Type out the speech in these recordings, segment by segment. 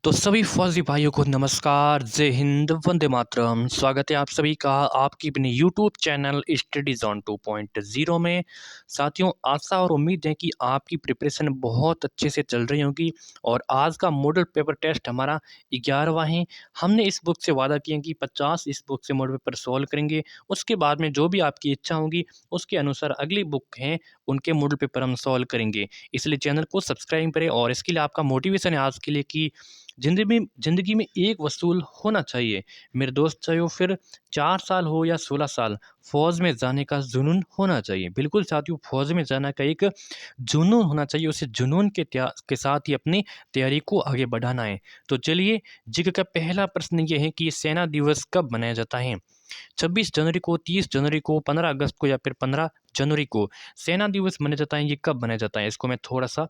तो सभी फौजी भाइयों को नमस्कार, जय हिंद, वंदे मातरम। स्वागत है आप सभी का आपकी अपने यूट्यूब चैनल स्टडी जोन 2.0 में। साथियों, आशा और उम्मीद है कि आपकी प्रिपरेशन बहुत अच्छे से चल रही होगी। और आज का मॉडल पेपर टेस्ट हमारा 11वां है। हमने इस बुक से वादा किया कि 50 इस बुक से मॉडल पेपर सॉल्व करेंगे। उसके बाद में जो भी आपकी इच्छा होगी उसके अनुसार अगली बुक हैं उनके मॉडल पेपर हम सॉल्व करेंगे। इसलिए चैनल को सब्सक्राइब करें। और इसके लिए आपका मोटिवेशन है आज के लिए कि ज़िंदगी में एक वसूल होना चाहिए मेरे दोस्त, चाहे वो फिर 4 साल हो या 16 साल, फ़ौज में जाने का जुनून होना चाहिए। बिल्कुल साथियों, फ़ौज में जाने का एक जुनून होना चाहिए। उसे जुनून के साथ ही अपनी तैयारी को आगे बढ़ाना है। तो चलिए, जिक्र का पहला प्रश्न ये है कि सेना दिवस कब मनाया जाता है? 26 जनवरी को, 30 जनवरी को, 15 अगस्त को या फिर 15 जनवरी को सेना दिवस मनाया जाता है। ये कब मनाया जाता है, इसको मैं थोड़ा सा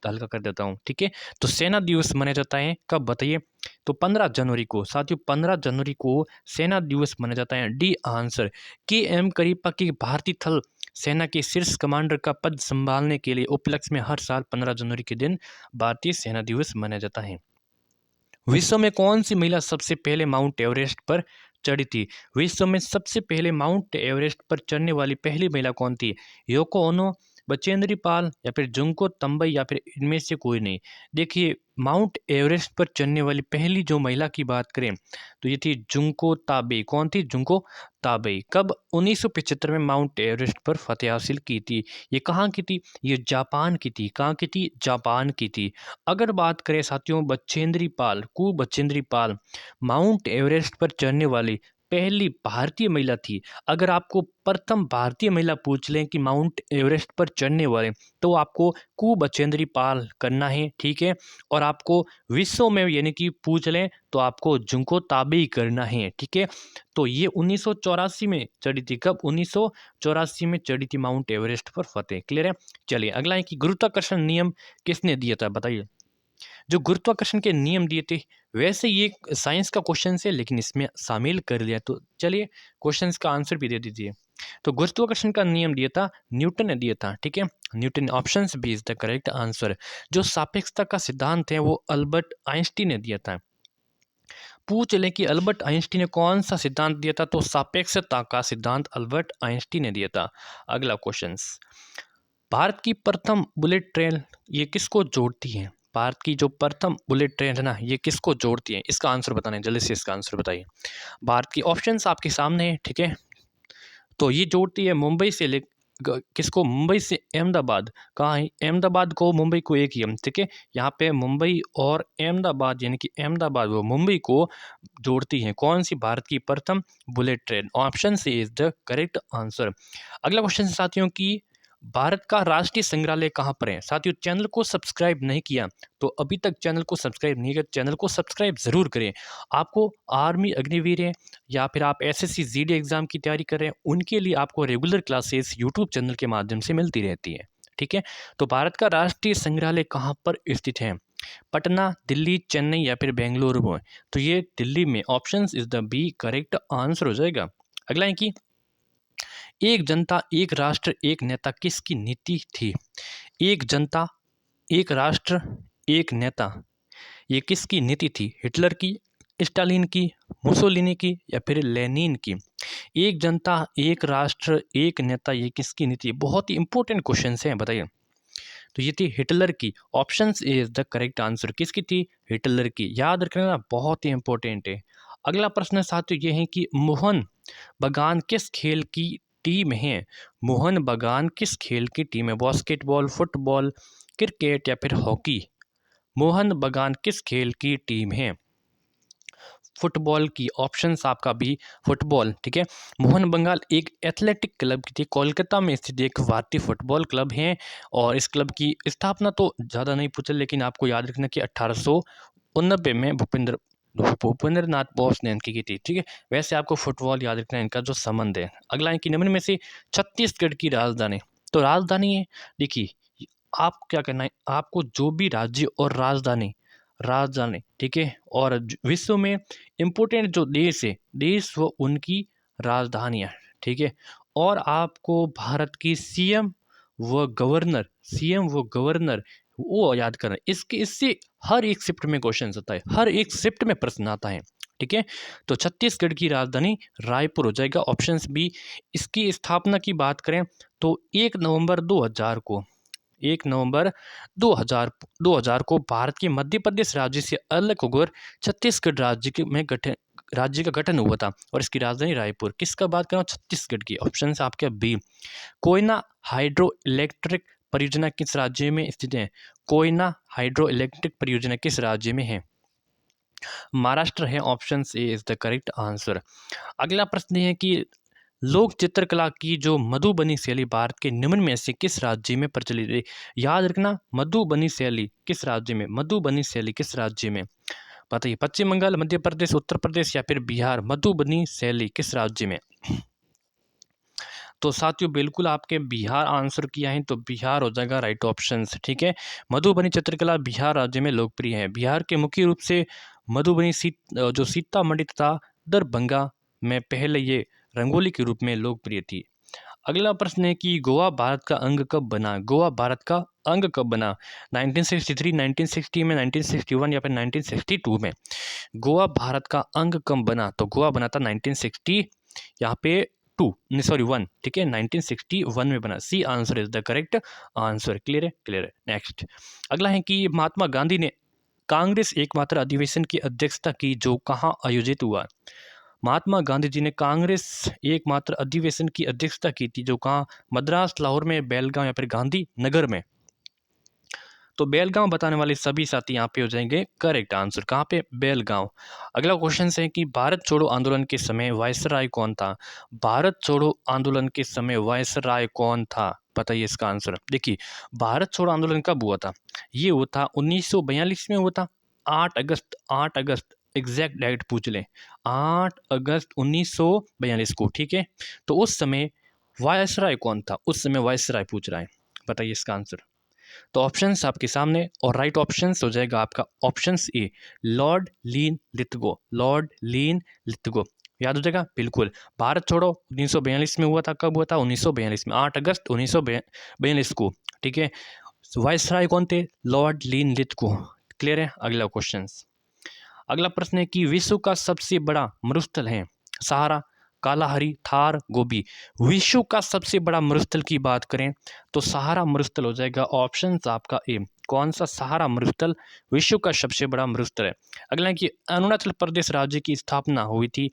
हल्का कर देता हूँ, ठीक है। तो सेना दिवस मनाया जाता है कब, बताइए। तो 15 जनवरी को। साथियों, 15 जनवरी को सेना दिवस मनाया जाता है। D answer. के एम करीपा की भारतीय थल सेना के शीर्ष कमांडर का पद संभालने के लिए उपलक्ष्य में हर साल 15 जनवरी के दिन भारतीय सेना दिवस मनाया जाता है। विश्व में कौन सी महिला सबसे पहले माउंट एवरेस्ट पर चढ़ी थी? विश्व में सबसे पहले माउंट एवरेस्ट पर चढ़ने वाली पहली महिला कौन थी? योको ओनो, बचेंद्री पाल या फिर जुंको तंबई या फिर इनमें से कोई नहीं। देखिए, माउंट एवरेस्ट पर चढ़ने वाली पहली जो महिला की बात करें तो ये थी जुंको ताबे। कौन थी? जुंको ताबे। कब? 1975 में माउंट एवरेस्ट पर फतेह हासिल की थी। ये कहाँ की थी? ये जापान की थी। कहाँ की थी? जापान की थी। अगर बात करें साथियों बचेंद्री पाल, कु बचेंद्री पाल माउंट एवरेस्ट पर चढ़ने वाली पहली भारतीय महिला थी। अगर आपको प्रथम भारतीय महिला पूछ लें कि माउंट एवरेस्ट पर चढ़ने वाले, तो आपको कु बचेंद्री पाल करना है, ठीक है। और आपको विश्व में यानी कि पूछ लें तो आपको जुंको ताबे करना है, ठीक है। तो ये 1984 में चढ़ी थी। कब? 1984 में चढ़ी थी माउंट एवरेस्ट पर फतेह। क्लियर है? चलिए, अगला है कि गुरुत्वाकर्षण नियम किसने दिया था, बताइए। जो गुरुत्वाकर्षण के नियम दिए थे, वैसे ये साइंस का क्वेश्चन है लेकिन इसमें शामिल कर लिया। तो चलिए, क्वेश्चंस का आंसर भी दे दीजिए। तो गुरुत्वाकर्षण का नियम दिया था, न्यूटन ने दिया था, ठीक है। Newton, option B is the correct answer. जो सापेक्षता का सिद्धांत है वो अल्बर्ट आइंस्टीन ने दिया था। पूछ लें कि अल्बर्ट आइंस्टीन ने कौन सा सिद्धांत दिया था, तो सापेक्षता का सिद्धांत अल्बर्ट आइंस्टीन ने दिया था। अगला क्वेश्चन, भारत की प्रथम बुलेट ट्रेन ये किसको जोड़ती है? भारत की जो प्रथम बुलेट ट्रेन है ना, ये किसको जोड़ती है? इसका आंसर बताना है, जल्दी से इसका आंसर बताइए। भारत की ऑप्शंस आपके सामने है, ठीक है। तो ये जोड़ती है मुंबई से किसको? मुंबई से अहमदाबाद। कहाँ है? अहमदाबाद को, मुंबई को एक ही हम, ठीक है। यहाँ पे मुंबई और अहमदाबाद यानी कि अहमदाबाद वो मुंबई को जोड़ती है। कौन सी? भारत की प्रथम bullet train. Option C is the correct answer. अगला क्वेश्चन साथियों की, भारत का राष्ट्रीय संग्रहालय कहाँ पर है? साथियों, चैनल को सब्सक्राइब नहीं किया तो अभी तक चैनल को सब्सक्राइब नहीं किया, चैनल को सब्सक्राइब जरूर करें। आपको आर्मी, अग्निवीर है या फिर आप एसएससी जीडी एग्जाम की तैयारी कर रहे हैं, उनके लिए आपको रेगुलर क्लासेस यूट्यूब चैनल के माध्यम से मिलती रहती है, ठीक है। तो भारत का राष्ट्रीय संग्रहालय कहाँ पर स्थित है? पटना, दिल्ली, चेन्नई या फिर बेंगलुरु में? तो ये दिल्ली में। Option is the B correct answer हो जाएगा। अगला है कि एक जनता एक राष्ट्र एक नेता किसकी नीति थी? एक जनता एक राष्ट्र एक नेता, ये किसकी नीति थी? हिटलर की, स्टालिन की, मुसोलिनी की या फिर लेनिन की? एक जनता एक राष्ट्र एक नेता, ये किसकी नीति? बहुत ही इंपॉर्टेंट क्वेश्चन है, बताइए। तो ये थी हिटलर की। Option is the correct answer. किसकी थी? हिटलर की। याद रखना, बहुत ही इंपॉर्टेंट है। अगला प्रश्न साथियों ये है कि मोहन बगान किस खेल की टीम है? मोहन बगान किस खेल की टीम है? बास्केटबॉल, फुटबॉल, क्रिकेट या फिर हॉकी? मोहन बगान किस खेल की टीम है? फुटबॉल की। ऑप्शंस आपका भी फुटबॉल, ठीक है। मोहन बगान एक एथलेटिक क्लब की थी, कोलकाता में स्थित एक भारतीय फुटबॉल क्लब है। और इस क्लब की स्थापना तो ज़्यादा नहीं पूछा, लेकिन आपको याद रखना कि 1889 में भूपेंद्र नाथ बोस ने इनकी की थी, ठीक है। वैसे आपको फुटबॉल याद रखना है, इनका जो संबंध है। अगला है कि निम्न में से छत्तीसगढ़ की राजधानी, तो राजधानी है, देखिए आप क्या करना है, आपको जो भी राज्य और राजधानी, राजधानी, ठीक है। और विश्व में इम्पोर्टेंट जो देश है, देश व उनकी राजधानियाँ, ठीक है। और आपको भारत की सीएम व गवर्नर वो याद करना। इससे हर एक शिफ्ट में क्वेश्चन आता है, हर एक शिफ्ट में प्रश्न आता है। ठीक है, तो छत्तीसगढ़ की राजधानी रायपुर हो जाएगा ऑप्शन बी। इसकी स्थापना की बात करें तो 1 नवंबर 2000 को, 1 नवंबर 2000 को भारत के मध्य प्रदेश राज्य से अलग होकर छत्तीसगढ़ राज्य का गठन हुआ था और इसकी राजधानी रायपुर। किसका बात कर रहा हूँ? छत्तीसगढ़ की। ऑप्शन है आपका बी। कोयना हाइड्रो इलेक्ट्रिक परियोजना किस राज्य में स्थित है? कोयना हाइड्रो इलेक्ट्रिक परियोजना किस राज्य में है? महाराष्ट्र है। Option A is the correct answer. अगला प्रश्न है कि लोक चित्रकला की जो मधुबनी शैली भारत के निम्न में से किस राज्य में प्रचलित है? याद रखना, मधुबनी शैली किस राज्य में, मधुबनी शैली किस राज्य में? बताइए, पश्चिम बंगाल, मध्य प्रदेश, उत्तर प्रदेश या फिर बिहार। मधुबनी शैली किस राज्य में? तो साथियों बिल्कुल आपके बिहार आंसर किया है, तो बिहार हो जाएगा राइट ऑप्शन। ठीक है, मधुबनी चित्रकला बिहार राज्य में लोकप्रिय है। बिहार के मुख्य रूप से मधुबनी जो सीतामढ़ी तथा दरभंगा में पहले ये रंगोली के रूप में लोकप्रिय थी। अगला प्रश्न है कि गोवा भारत का अंग कब बना? गोवा भारत का अंग कब बना? 1963, 1960 में, 1961 या फिर 1962 में? गोवा भारत का अंग कब बना? तो गोवा बना था 1960 यहाँ पे 1। ठीक है, 1961 में बना। C answer is the correct answer. Clear है? क्लियर है। नेक्स्ट अगला है कि महात्मा गांधी ने कांग्रेस एकमात्र अधिवेशन की अध्यक्षता की जो कहाँ आयोजित हुआ? महात्मा गांधी जी ने कांग्रेस एकमात्र अधिवेशन की अध्यक्षता की थी जो कहाँ? मद्रास, लाहौर में, बेलगांव या फिर गांधी नगर में? तो बेलगांव बताने वाले सभी साथी यहाँ पे हो जाएंगे करेक्ट आंसर। कहाँ पे? बेलगांव। अगला क्वेश्चन है कि भारत छोड़ो आंदोलन के समय वायसराय कौन था? भारत छोड़ो आंदोलन के समय वायसराय कौन था? बताइए इसका आंसर। देखिए, भारत छोड़ो आंदोलन कब हुआ था? ये हुआ था 1942 में हुआ था। 8 अगस्त एग्जैक्ट डेट पूछ लें, 8 अगस्त 1942 को। ठीक है, तो उस समय वायसराय कौन था? उस समय वायसराय पूछ रहा है, बताइए इसका आंसर। तो ऑप्शंस आपके सामने और राइट ऑप्शंस हो जाएगा आपका options A, Lord lean Lithgow. Lord lean Lithgow याद हो जाएगा बिल्कुल। भारत छोड़ो 1942 में हुआ था। कब हुआ था? 1942 में, 8 अगस्त 1942 को। ठीक है, वायसराय कौन थे? लॉर्ड लीन लिथगो। क्लियर है? अगला क्वेश्चन, अगला प्रश्न है कि विश्व का सबसे बड़ा मरुस्थल है सहारा, कालाहारी, थार, गोबी। विश्व का सबसे बड़ा मरुस्थल की बात करें तो सहारा मरुस्थल हो जाएगा ऑप्शन आपका ए। कौन सा? सहारा मरुस्थल विश्व का सबसे बड़ा मरुस्थल है। अगला है कि अरुणाचल प्रदेश राज्य की स्थापना हुई थी।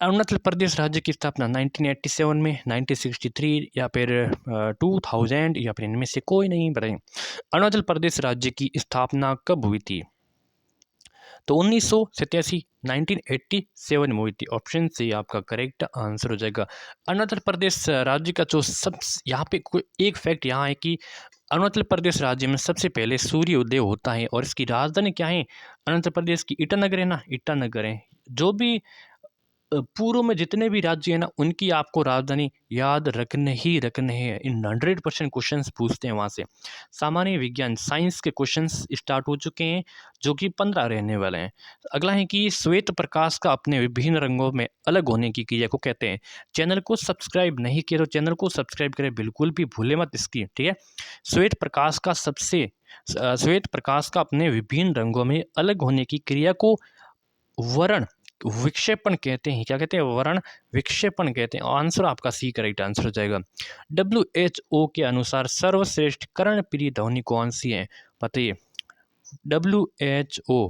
अरुणाचल प्रदेश राज्य की स्थापना 1987 में, 1963 या फिर 2000 या फिर इनमें से कोई नहीं? बताइए, अरुणाचल प्रदेश राज्य की स्थापना कब हुई थी? तो 1987, 1987 में हुई थी। ऑप्शन सी आपका करेक्ट आंसर हो जाएगा। अरुणाचल प्रदेश राज्य का जो सब यहाँ पे कोई एक फैक्ट यहाँ है कि अरुणाचल प्रदेश राज्य में सबसे पहले सूर्योदय होता है और इसकी राजधानी क्या है? अरुणाचल प्रदेश की ईटानगर है ना, ईटानगर है। जो भी पूर्व में जितने भी राज्य हैं ना, उनकी आपको राजधानी याद रखने ही रखने हैं। इन 100% क्वेश्चंस पूछते हैं वहाँ से। सामान्य विज्ञान साइंस के क्वेश्चंस स्टार्ट हो चुके हैं जो कि 15 रहने वाले हैं। अगला है कि श्वेत प्रकाश का अपने विभिन्न रंगों में अलग होने की क्रिया को कहते हैं। चैनल को सब्सक्राइब नहीं किया तो चैनल को सब्सक्राइब करें, बिल्कुल भी भूले मत इसकी। ठीक है, श्वेत प्रकाश का अपने विभिन्न रंगों में अलग होने की क्रिया को वर्ण विक्षेपण कहते हैं। क्या कहते हैं? वर्ण विक्षेपण कहते हैं। आंसर आपका सी करेक्ट आंसर हो जाएगा। WHO के अनुसार सर्वश्रेष्ठ कर्णप्रिय ध्वनि कौन सी है? बताइए, WHO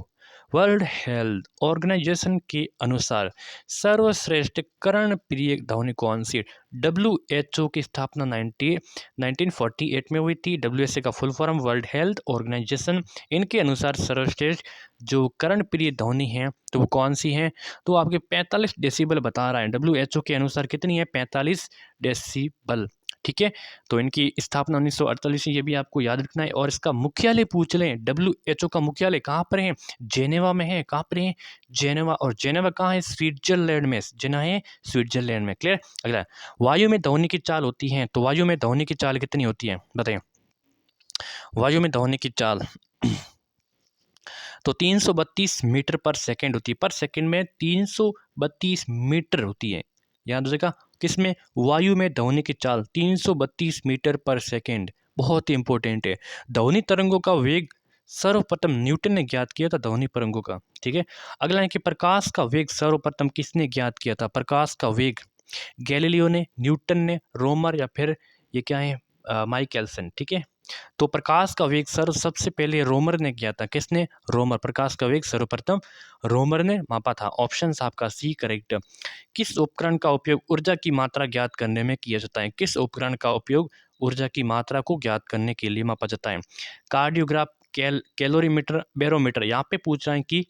वर्ल्ड हेल्थ ऑर्गेनाइजेशन के अनुसार सर्वश्रेष्ठ कर्णप्रिय ध्वनि कौन सी है? WHO की स्थापना 1948 में हुई थी। WHO का full form World Health Organization. इनके अनुसार सर्वश्रेष्ठ जो कर्णप्रिय ध्वनि है तो वो कौन सी है? तो आपके 45 डेसिबल बता रहा है। WHO के अनुसार कितनी है? 45 डेसिबल। ठीक है, तो इनकी स्थापना 1948 से, ये भी आपको याद रखना है। और इसका मुख्यालय पूछ लें, WHO का मुख्यालय कहाँ पर है? जेनेवा में है। कहाँ पर है? जेनेवा। और जेनेवा कहाँ है? स्विट्जरलैंड में। जेना है स्विट्जरलैंड में। क्लियर? अगला, वायु में ध्वनि की चाल होती है तो वायु में ध्वनि की चाल कितनी होती है? बताइए, वायु में ध्वनि की चाल तो 332 मीटर पर सेकेंड होती है। पर सेकेंड में 332 मीटर होती है। याद हो जाएगा किसमें? वायु में ध्वनि की चाल 332 मीटर पर सेकेंड। बहुत ही इंपॉर्टेंट है। ध्वनि तरंगों का वेग सर्वप्रथम न्यूटन ने ज्ञात किया था, ध्वनि तरंगों का। ठीक है, अगला है कि प्रकाश का वेग सर्वप्रथम किसने ज्ञात किया था? प्रकाश का वेग गैलीलियो ने, न्यूटन ने, रोमर, या फिर ये क्या है, माइकलसन। ठीक है, तो प्रकाश का वेग सबसे पहले रोमर ने किया था। किसने? रोमर। प्रकाश का वेग सर्वप्रथम रोमर ने मापा था। ऑप्शन आपका सी करेक्ट। किस उपकरण का उपयोग ऊर्जा की मात्रा ज्ञात करने में किया जाता है? किस उपकरण का उपयोग ऊर्जा की मात्रा को ज्ञात करने के लिए मापा जाता है? Cardiograph, calorimeter, barometer. यहाँ पे पूछ रहा है कि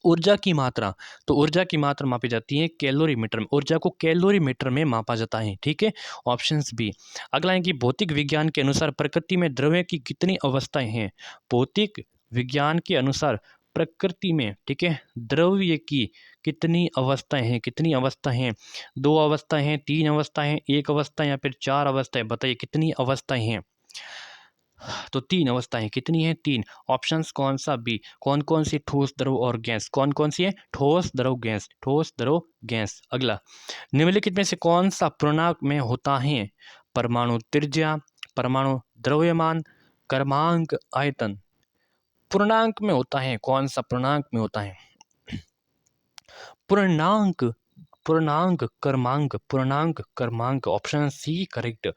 ऊर्जा की मात्रा, तो ऊर्जा की मात्रा मापी जाती है कैलोरीमीटर में। ऊर्जा को कैलोरीमीटर में मापा जाता है। ठीक है, ऑप्शंस बी। अगला है कि भौतिक विज्ञान के अनुसार प्रकृति में द्रव्य की कितनी अवस्थाएं हैं? भौतिक विज्ञान के अनुसार प्रकृति में, ठीक है, द्रव्य की कितनी अवस्थाएं हैं? कितनी अवस्थाएं हैं? 2 अवस्थाएं हैं, 3 अवस्थाएं हैं, 1 अवस्था या फिर 4 अवस्थाएं? बताइए कितनी अवस्थाएं हैं? तो 3 अवस्थाएं। कितनी है? 3। ऑप्शंस कौन सा? बी। कौन कौन सी? ठोस, द्रव और गैस। कौन कौन सी है? ठोस, द्रव, गैस। ठोस, द्रव, गैस। अगला, निम्नलिखित में से कौन सा पूर्णांक में होता है? परमाणु त्रिज्या, परमाणु द्रव्यमान, क्रमांक, आयतन। पूर्णांक में होता है। कौन सा पूर्णांक में होता है? पूर्णांक, पूर्णांक क्रमांक, पूर्णांक क्रमांक। Option C correct.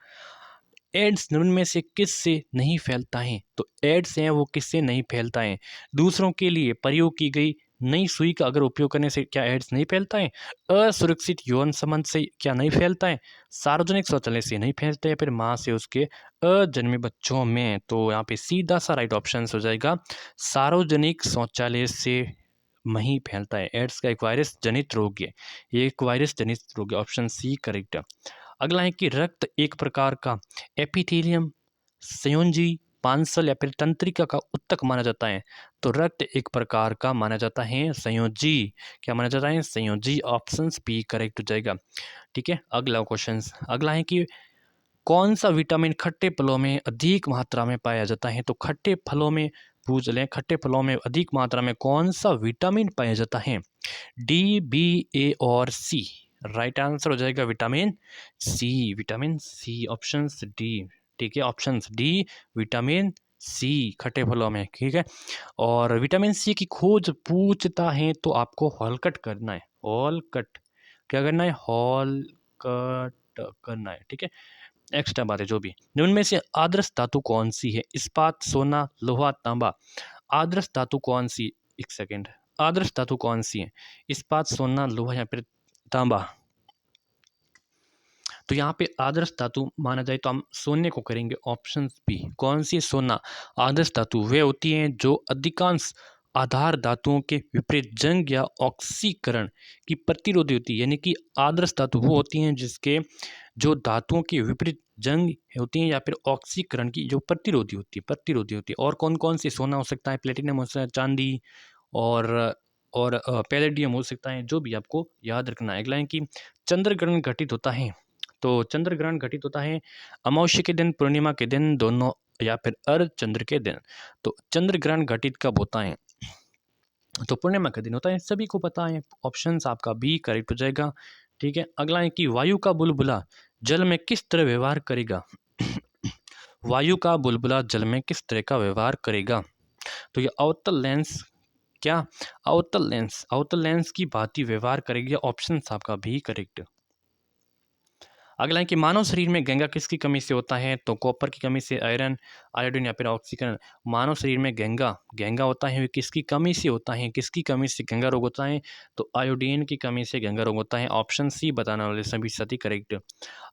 एड्स निम्न में से किससे नहीं फैलता है? तो एड्स है वो किससे नहीं फैलता है? दूसरों के लिए प्रयोग की गई नई सुई का अगर उपयोग करने से क्या एड्स नहीं फैलता है? असुरक्षित यौन संबंध से क्या नहीं फैलता है? सार्वजनिक शौचालय से नहीं फैलता है? फिर माँ से उसके अजन्मे बच्चों में? तो यहाँ पे सीधा सा राइट ऑप्शन हो जाएगा, सार्वजनिक शौचालय से नहीं फैलता है। एड्स का एक वायरस जनित रोग है, ये एक वायरस जनित रोग है। Option C correct. अगला है कि रक्त एक प्रकार का एपिथेलियम, संयोजी, पांसल या फिर तंत्रिका का उत्तक माना जाता है। तो रक्त एक प्रकार का माना जाता है संयोजी। क्या माना जाता है? संयोजी। ऑप्शन बी करेक्ट हो जाएगा। ठीक है, अगला क्वेश्चन। अगला है कि कौन सा विटामिन खट्टे फलों में अधिक मात्रा में पाया जाता है? तो खट्टे फलों में पूछ लें, खट्टे फलों में अधिक मात्रा में कौन सा विटामिन पाया जाता है? डी, बी, ए और सी? राइट आंसर हो जाएगा vitamin C. Vitamin C, option D. ठीक है, ऑप्शन डी विटामिन सी खट्टे फलों में। ठीक है, और विटामिन सी की खोज पूछता है तो आपको हॉल कट करना है। हॉल कट क्या करना है? हॉल कट करना है। ठीक है, एक्स्ट्रा बात है जो भी। निम्न में से आदर्श धातु कौन सी है? इस्पात, सोना, लोहा, तांबा। आदर्श धातु कौन सी? एक सेकेंड, आदर्श धातु कौन सी है? इस्पात, सोना, लोहा या फिर तांबा? तो यहाँ पे आदर्श धातु माना जाए तो हम सोने को करेंगे। Option B. कौन सी? सोना। आदर्श धातु वे होती हैं जो अधिकांश आधार धातुओं के विपरीत जंग या ऑक्सीकरण की प्रतिरोधी होती है। यानी कि आदर्श धातु वो होती हैं जिसके जो धातुओं के विपरीत जंग होती हैं या फिर ऑक्सीकरण की जो प्रतिरोधी होती है, प्रतिरोधी होती है। और कौन कौन सी? सोना हो सकता है, प्लेटिनम हो सकता है, चांदी और पैलेडियम हो सकता है। जो भी आपको याद रखना है। अगला है कि चंद्र ग्रहण घटित होता है। तो चंद्र ग्रहण घटित होता है अमावस्या के दिन, पूर्णिमा के दिन, दोनों, या फिर अर्ध चंद्र के दिन। तो चंद्र ग्रहण घटित कब होता है? तो पूर्णिमा का दिन होता है, सभी को पता है। ऑप्शन आपका बी करेक्ट हो जाएगा। ठीक है, अगला है कि वायु का बुलबुला जल में किस तरह व्यवहार करेगा? वायु का बुलबुला जल में किस तरह का व्यवहार करेगा? तो ये अवतल लेंस, क्या अवतल लेंस की भांति व्यवहार करेगी। ऑप्शन आपका भी करेक्ट। अगला है कि मानव शरीर में गंगा किसकी कमी से होता है? तो कॉपर की कमी से, आयरन, आयोडीन या फिर ऑक्सीजन। मानव शरीर में गंगा होता है, किसकी कमी से होता है? किसकी कमी से गंगा रोग होता है? तो आयोडीन की कमी से गंगा रोग होता है। ऑप्शन सी बताने वाले सभी सही करेक्ट।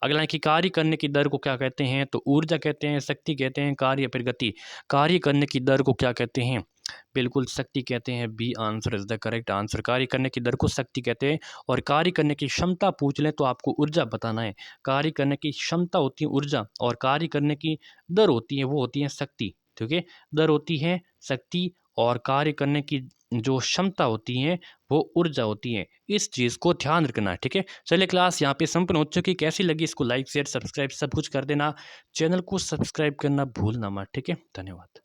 अगला है कि कार्य करने की दर को क्या कहते हैं? तो ऊर्जा कहते हैं, शक्ति कहते हैं, कार्य या फिर गति। कार्य करने की दर को क्या कहते हैं? बिल्कुल शक्ति कहते हैं। B answer is the correct answer. कार्य करने की दर को शक्ति कहते हैं। और कार्य करने की क्षमता पूछ लें तो आपको ऊर्जा बताना है। कार्य करने की क्षमता होती है ऊर्जा, और कार्य करने की दर होती है वो होती है शक्ति। ठीक है, दर होती है शक्ति, और कार्य करने की जो क्षमता होती है वो ऊर्जा होती है। इस चीज़ को ध्यान रखना है। ठीक है, चलिए क्लास यहाँ पे संपन्न हो चुकी। कैसी लगी इसको लाइक शेयर सब्सक्राइब सब कुछ कर देना। चैनल को सब्सक्राइब करना भूलना मत। ठीक है, धन्यवाद।